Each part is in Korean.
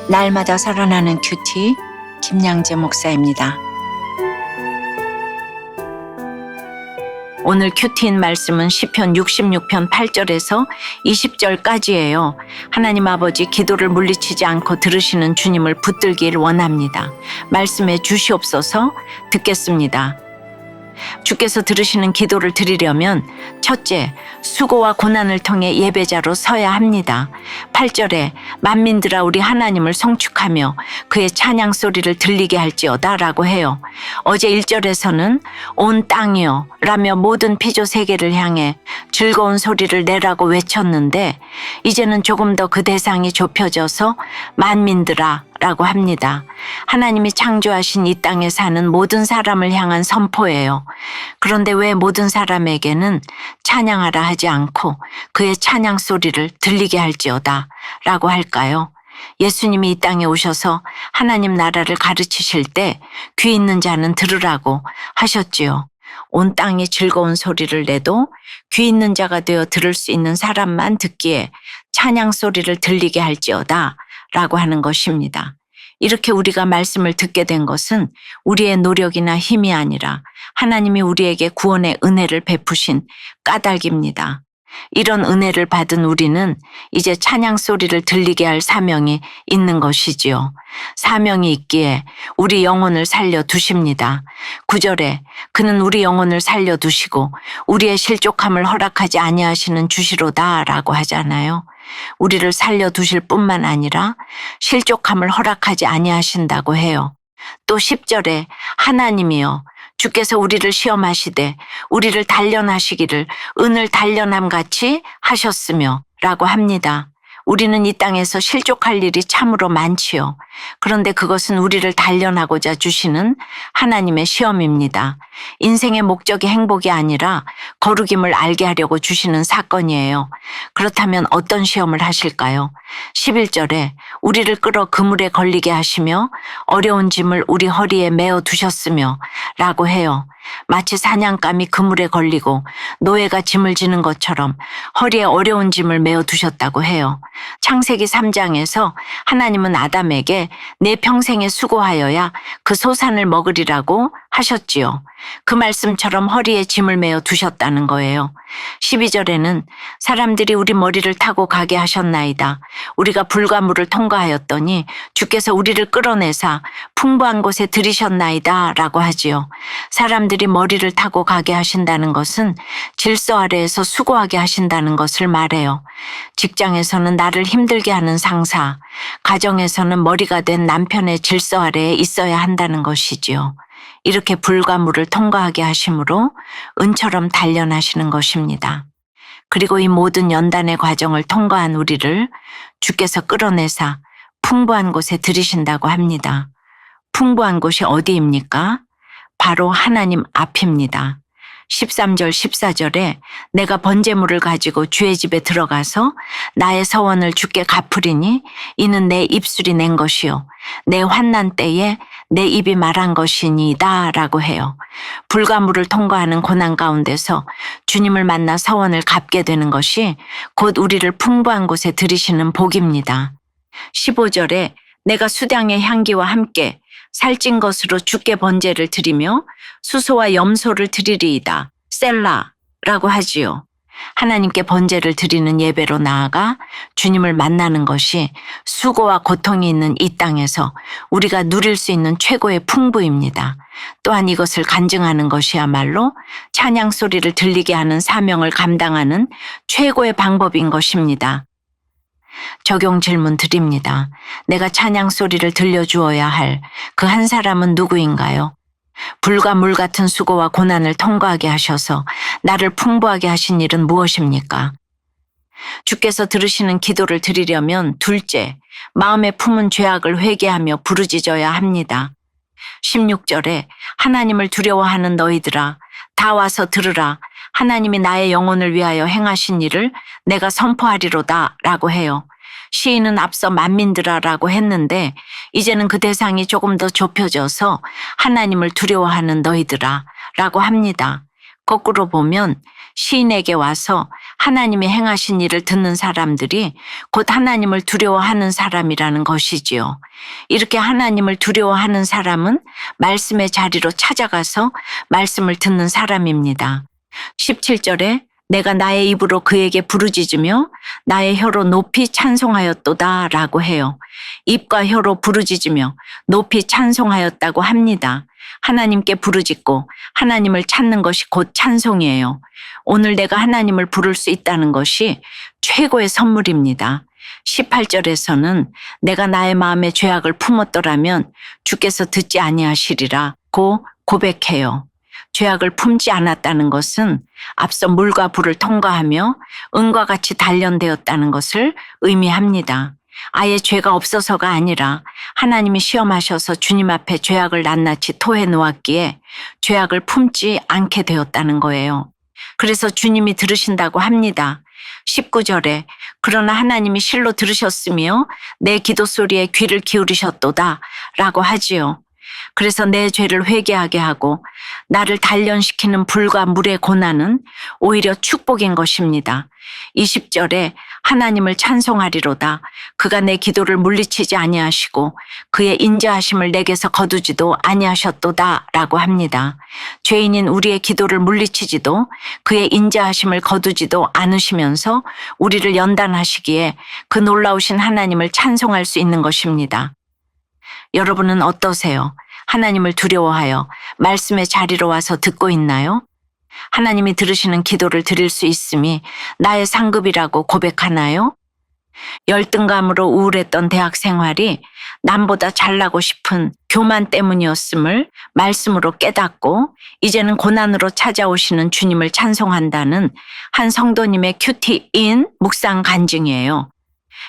날마다 살아나는 큐티 김양재 목사입니다. 오늘 큐티인 말씀은 시편 66편 8절에서 20절까지예요. 하나님 아버지 기도를 물리치지 않고 들으시는 주님을 붙들길 원합니다. 말씀해 주시옵소서. 듣겠습니다. 주께서 들으시는 기도를 드리려면 첫째, 수고와 고난을 통해 예배자로 서야 합니다. 8절에 만민들아 우리 하나님을 성축하며 그의 찬양 소리를 들리게 할지어다 라고 해요. 어제 1절에서는 온 땅이여 라며 모든 피조 세계를 향해 즐거운 소리를 내라고 외쳤는데 이제는 조금 더 그 대상이 좁혀져서 만민들아 라고 합니다. 하나님이 창조하신 이 땅에 사는 모든 사람을 향한 선포예요. 그런데 왜 모든 사람에게는 찬양하라 하지 않고 그의 찬양 소리를 들리게 할지어다 라고 할까요? 예수님이 이 땅에 오셔서 하나님 나라를 가르치실 때 귀 있는 자는 들으라고 하셨지요. 온 땅이 즐거운 소리를 내도 귀 있는 자가 되어 들을 수 있는 사람만 듣기에 찬양 소리를 들리게 할지어다 라고 하는 것입니다. 이렇게 우리가 말씀을 듣게 된 것은 우리의 노력이나 힘이 아니라 하나님이 우리에게 구원의 은혜를 베푸신 까닭입니다. 이런 은혜를 받은 우리는 이제 찬양 소리를 들리게 할 사명이 있는 것이지요. 사명이 있기에 우리 영혼을 살려두십니다. 9절에 그는 우리 영혼을 살려두시고 우리의 실족함을 허락하지 아니하시는 주시로다 라고 하잖아요. 우리를 살려두실 뿐만 아니라 실족함을 허락하지 아니하신다고 해요. 또 10절에 하나님이여 주께서 우리를 시험하시되 우리를 단련하시기를 은을 단련함 같이 하셨으며 라고 합니다. 우리는 이 땅에서 실족할 일이 참으로 많지요. 그런데 그것은 우리를 단련하고자 주시는 하나님의 시험입니다. 인생의 목적이 행복이 아니라 거룩임을 알게 하려고 주시는 사건이에요. 그렇다면 어떤 시험을 하실까요? 11절에 우리를 끌어 그물에 걸리게 하시며 어려운 짐을 우리 허리에 메어 두셨으며 라고 해요. 마치 사냥감이 그물에 걸리고 노예가 짐을 지는 것처럼 허리에 어려운 짐을 메어 두셨다고 해요. 창세기 3장에서 하나님은 아담에게 내 평생에 수고하여야 그 소산을 먹으리라고 하셨지요. 그 말씀처럼 허리에 짐을 메어 두셨다는 거예요. 12절에는 사람들이 우리 머리를 타고 가게 하셨나이다. 우리가 불과 물을 통과하였더니 주께서 우리를 끌어내사 풍부한 곳에 들이셨나이다 라고 하지요. 사람들이 머리를 타고 가게 하신다는 것은 질서 아래에서 수고하게 하신다는 것을 말해요. 직장에서는 나를 힘들게 하는 상사, 가정에서는 머리가 된 남편의 질서 아래에 있어야 한다는 것이지요. 이렇게 불과 물을 통과하게 하심으로 은처럼 단련하시는 것입니다. 그리고 이 모든 연단의 과정을 통과한 우리를 주께서 끌어내사 풍부한 곳에 들이신다고 합니다. 풍부한 곳이 어디입니까? 바로 하나님 앞입니다. 13절 14절에 내가 번제물을 가지고 주의 집에 들어가서 나의 서원을 주께 갚으리니 이는 내 입술이 낸 것이요 내 환난 때에 내 입이 말한 것이니이다 라고 해요. 불과 물을 통과하는 고난 가운데서 주님을 만나 서원을 갚게 되는 것이 곧 우리를 풍부한 곳에 들이시는 복입니다. 15절에 내가 수량의 향기와 함께 살찐 것으로 주께 번제를 드리며 수소와 염소를 드리리이다. 셀라라고 하지요. 하나님께 번제를 드리는 예배로 나아가 주님을 만나는 것이 수고와 고통이 있는 이 땅에서 우리가 누릴 수 있는 최고의 풍부입니다. 또한 이것을 간증하는 것이야말로 찬양 소리를 들리게 하는 사명을 감당하는 최고의 방법인 것입니다. 적용 질문 드립니다. 내가 찬양 소리를 들려주어야 할 그 한 사람은 누구인가요? 불과 물 같은 수고와 고난을 통과하게 하셔서 나를 풍부하게 하신 일은 무엇입니까? 주께서 들으시는 기도를 드리려면 둘째, 마음에 품은 죄악을 회개하며 부르짖어야 합니다. 16절에 하나님을 두려워하는 너희들아 다 와서 들으라. 하나님이 나의 영혼을 위하여 행하신 일을 내가 선포하리로다 라고 해요. 시인은 앞서 만민들아라고 했는데 이제는 그 대상이 조금 더 좁혀져서 하나님을 두려워하는 너희들아 라고 합니다. 거꾸로 보면 시인에게 와서 하나님이 행하신 일을 듣는 사람들이 곧 하나님을 두려워하는 사람이라는 것이지요. 이렇게 하나님을 두려워하는 사람은 말씀의 자리로 찾아가서 말씀을 듣는 사람입니다. 17절에 내가 나의 입으로 그에게 부르짖으며 나의 혀로 높이 찬송하였도다 라고 해요. 입과 혀로 부르짖으며 높이 찬송하였다고 합니다. 하나님께 부르짖고 하나님을 찾는 것이 곧 찬송이에요. 오늘 내가 하나님을 부를 수 있다는 것이 최고의 선물입니다. 18절에서는 내가 나의 마음에 죄악을 품었더라면 주께서 듣지 아니하시리라고 고백해요. 죄악을 품지 않았다는 것은 앞서 물과 불을 통과하며 은과 같이 단련되었다는 것을 의미합니다. 아예 죄가 없어서가 아니라 하나님이 시험하셔서 주님 앞에 죄악을 낱낱이 토해 놓았기에 죄악을 품지 않게 되었다는 거예요. 그래서 주님이 들으신다고 합니다. 19절에 그러나 하나님이 실로 들으셨으며 내 기도 소리에 귀를 기울이셨도다 라고 하지요. 그래서 내 죄를 회개하게 하고 나를 단련시키는 불과 물의 고난은 오히려 축복인 것입니다. 20절에 하나님을 찬송하리로다. 그가 내 기도를 물리치지 아니하시고 그의 인자하심을 내게서 거두지도 아니하셨도다 라고 합니다. 죄인인 우리의 기도를 물리치지도 그의 인자하심을 거두지도 않으시면서 우리를 연단하시기에 그 놀라우신 하나님을 찬송할 수 있는 것입니다. 여러분은 어떠세요? 하나님을 두려워하여 말씀의 자리로 와서 듣고 있나요? 하나님이 들으시는 기도를 드릴 수 있음이 나의 상급이라고 고백하나요? 열등감으로 우울했던 대학 생활이 남보다 잘나고 싶은 교만 때문이었음을 말씀으로 깨닫고 이제는 고난으로 찾아오시는 주님을 찬송한다는 한 성도님의 큐티인 묵상 간증이에요.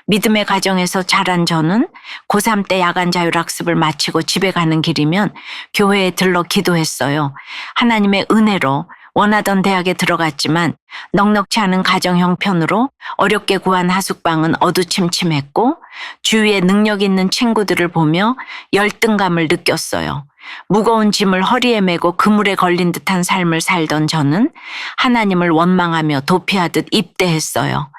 믿음의 가정에서 자란 저는 고3 때 야간 자율학습을 마치고 집에 가는 길이면 교회에 들러 기도했어요. 하나님의 은혜로 원하던 대학에 들어갔지만 넉넉치 않은 가정 형편으로 어렵게 구한 하숙방은 어두침침했고 주위에 능력 있는 친구들을 보며 열등감을 느꼈어요. 무거운 짐을 허리에 메고 그물에 걸린 듯한 삶을 살던 저는 하나님을 원망하며 도피하듯 입대했어요.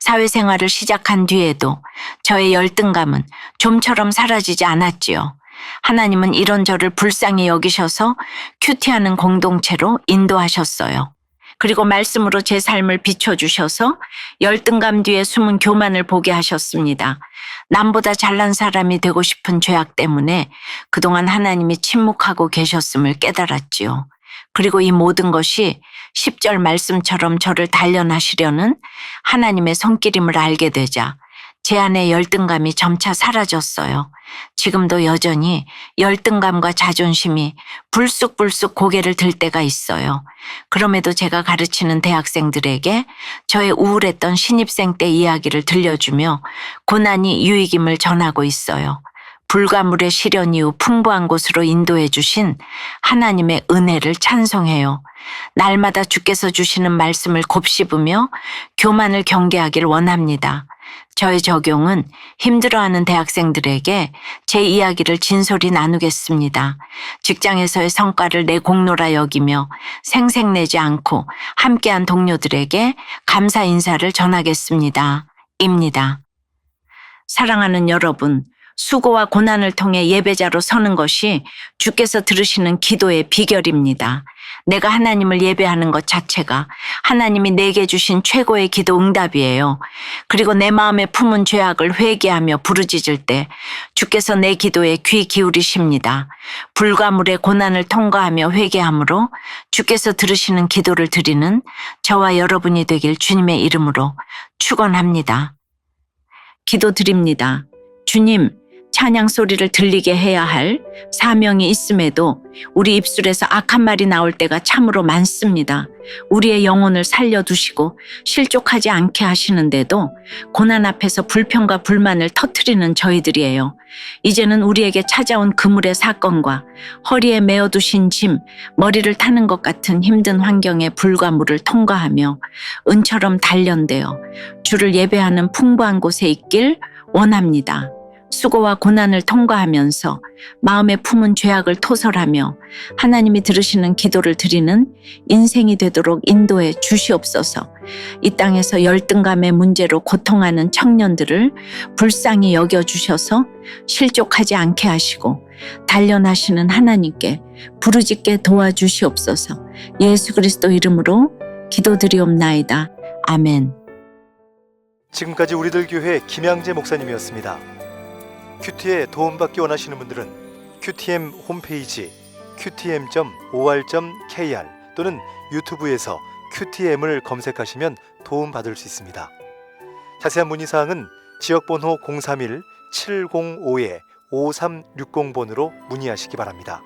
사회생활을 시작한 뒤에도 저의 열등감은 좀처럼 사라지지 않았지요. 하나님은 이런 저를 불쌍히 여기셔서 큐티하는 공동체로 인도하셨어요. 그리고 말씀으로 제 삶을 비춰주셔서 열등감 뒤에 숨은 교만을 보게 하셨습니다. 남보다 잘난 사람이 되고 싶은 죄악 때문에 그동안 하나님이 침묵하고 계셨음을 깨달았지요. 그리고 이 모든 것이 10절 말씀처럼 저를 단련하시려는 하나님의 손길임을 알게 되자 제 안의 열등감이 점차 사라졌어요. 지금도 여전히 열등감과 자존심이 불쑥불쑥 고개를 들 때가 있어요. 그럼에도 제가 가르치는 대학생들에게 저의 우울했던 신입생 때 이야기를 들려주며 고난이 유익임을 전하고 있어요. 불가물의 시련 이후 풍부한 곳으로 인도해 주신 하나님의 은혜를 찬송해요. 날마다 주께서 주시는 말씀을 곱씹으며 교만을 경계하길 원합니다. 저의 적용은 힘들어하는 대학생들에게 제 이야기를 진솔히 나누겠습니다. 직장에서의 성과를 내 공로라 여기며 생색내지 않고 함께한 동료들에게 감사 인사를 전하겠습니다. 입니다. 사랑하는 여러분, 수고와 고난을 통해 예배자로 서는 것이 주께서 들으시는 기도의 비결입니다. 내가 하나님을 예배하는 것 자체가 하나님이 내게 주신 최고의 기도 응답이에요. 그리고 내 마음에 품은 죄악을 회개하며 부르짖을 때 주께서 내 기도에 귀 기울이십니다. 불과 물의 고난을 통과하며 회개함으로 주께서 들으시는 기도를 드리는 저와 여러분이 되길 주님의 이름으로 축원합니다. 기도드립니다. 주님, 찬양 소리를 들리게 해야 할 사명이 있음에도 우리 입술에서 악한 말이 나올 때가 참으로 많습니다. 우리의 영혼을 살려두시고 실족하지 않게 하시는데도 고난 앞에서 불평과 불만을 터뜨리는 저희들이에요. 이제는 우리에게 찾아온 그물의 사건과 허리에 메어두신 짐, 머리를 타는 것 같은 힘든 환경의 불과 물을 통과하며 은처럼 단련되어 주를 예배하는 풍부한 곳에 있길 원합니다. 수고와 고난을 통과하면서 마음에 품은 죄악을 토설하며 하나님이 들으시는 기도를 드리는 인생이 되도록 인도해 주시옵소서. 이 땅에서 열등감의 문제로 고통하는 청년들을 불쌍히 여겨주셔서 실족하지 않게 하시고 단련하시는 하나님께 부르짖게 도와주시옵소서. 예수 그리스도 이름으로 기도드리옵나이다. 아멘. 지금까지 우리들 교회 김양재 목사님이었습니다. 큐티에 도움받기 원하시는 분들은 QTM 홈페이지 qtm.or.kr 또는 유튜브에서 QTM을 검색하시면 도움받을 수 있습니다. 자세한 문의사항은 지역번호 031-705-5360번으로 문의하시기 바랍니다.